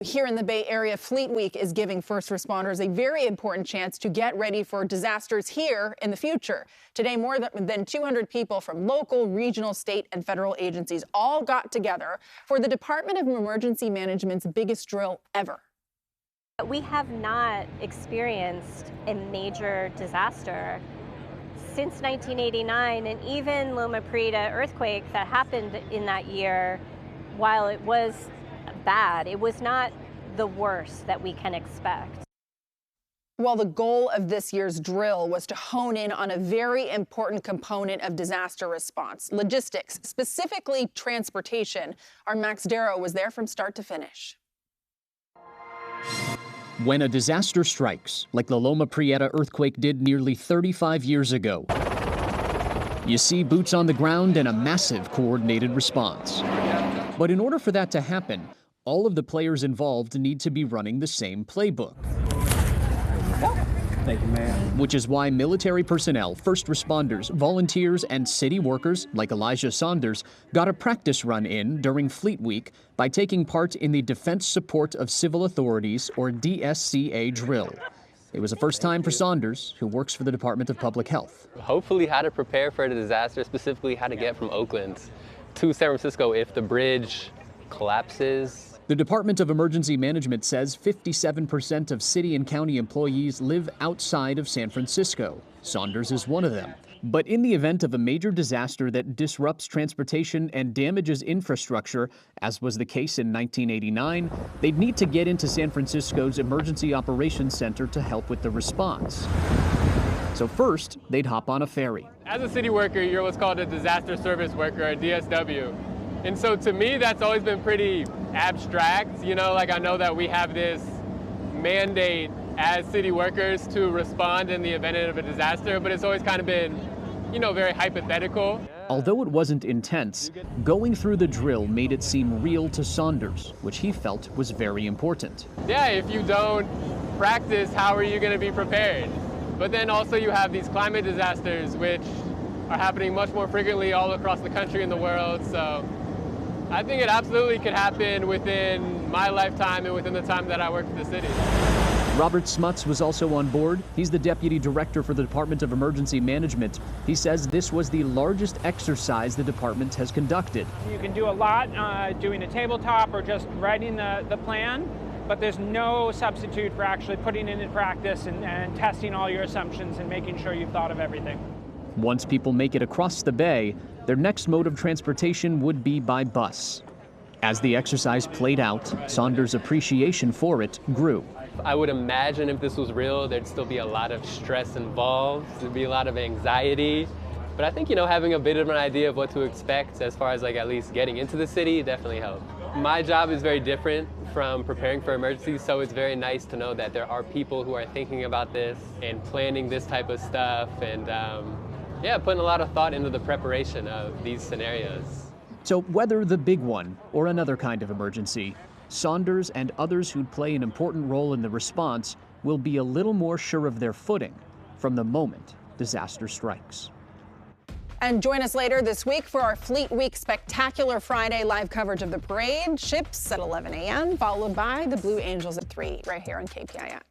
Here in the Bay Area, Fleet Week is giving first responders a very important chance to get ready for disasters here in the future. Today, more than 200 people from local, regional, state, and federal agencies all got together for the Department of Emergency Management's biggest drill ever. We have not experienced a major disaster since 1989, and even Loma Prieta earthquake that happened in that year, while it was bad, it was not the worst that we can expect. Well, the goal of this year's drill was to hone in on a very important component of disaster response, logistics, specifically transportation. Our Max Darrow was there from start to finish. When a disaster strikes, like the Loma Prieta earthquake did nearly 35 years ago, you see boots on the ground and a massive coordinated response. But in order for that to happen, all of the players involved need to be running the same playbook. Thank you, ma'am. Which is why military personnel, first responders, volunteers, and city workers, like Elijah Saunders, got a practice run in during Fleet Week by taking part in the Defense Support of Civil Authorities, or DSCA drill. It was a first time for Saunders, who works for the Department of Public Health. Hopefully how to prepare for a disaster, specifically how to get from Oakland to San Francisco if the bridge collapses. The Department of Emergency Management says 57% of city and county employees live outside of San Francisco. Saunders is one of them. But in the event of a major disaster that disrupts transportation and damages infrastructure, as was the case in 1989, they'd need to get into San Francisco's Emergency Operations Center to help with the response. So first, they'd hop on a ferry. As a city worker, you're what's called a disaster service worker, a DSW. And so to me, that's always been pretty abstract. You know, like I know that we have this mandate as city workers to respond in the event of a disaster, but it's always kind of been, you know, very hypothetical. Although it wasn't intense, going through the drill made it seem real to Saunders, which he felt was very important. Yeah, if you don't practice, how are you going to be prepared? But then also you have these climate disasters, which are happening much more frequently all across the country and the world. So I think it absolutely could happen within my lifetime and within the time that I work for the city. Robert Smuts was also on board. He's the Deputy Director for the Department of Emergency Management. He says this was the largest exercise the department has conducted. You can do a lot doing a tabletop or just writing the plan, but there's no substitute for actually putting it in practice and testing all your assumptions and making sure you've thought of everything. Once people make it across the bay, their next mode of transportation would be by bus. As the exercise played out, Saunders' appreciation for it grew. I would imagine if this was real, there'd still be a lot of stress involved. There'd be a lot of anxiety. But I think, you know, having a bit of an idea of what to expect as far as like at least getting into the city definitely helped. My job is very different from preparing for emergencies, so it's very nice to know that there are people who are thinking about this and planning this type of stuff and yeah, putting a lot of thought into the preparation of these scenarios. So whether the big one or another kind of emergency, Saunders and others who'd play an important role in the response will be a little more sure of their footing from the moment disaster strikes. And join us later this week for our Fleet Week Spectacular Friday live coverage of the parade. Ships at 11 a.m., followed by the Blue Angels at 3, right here on KPIX.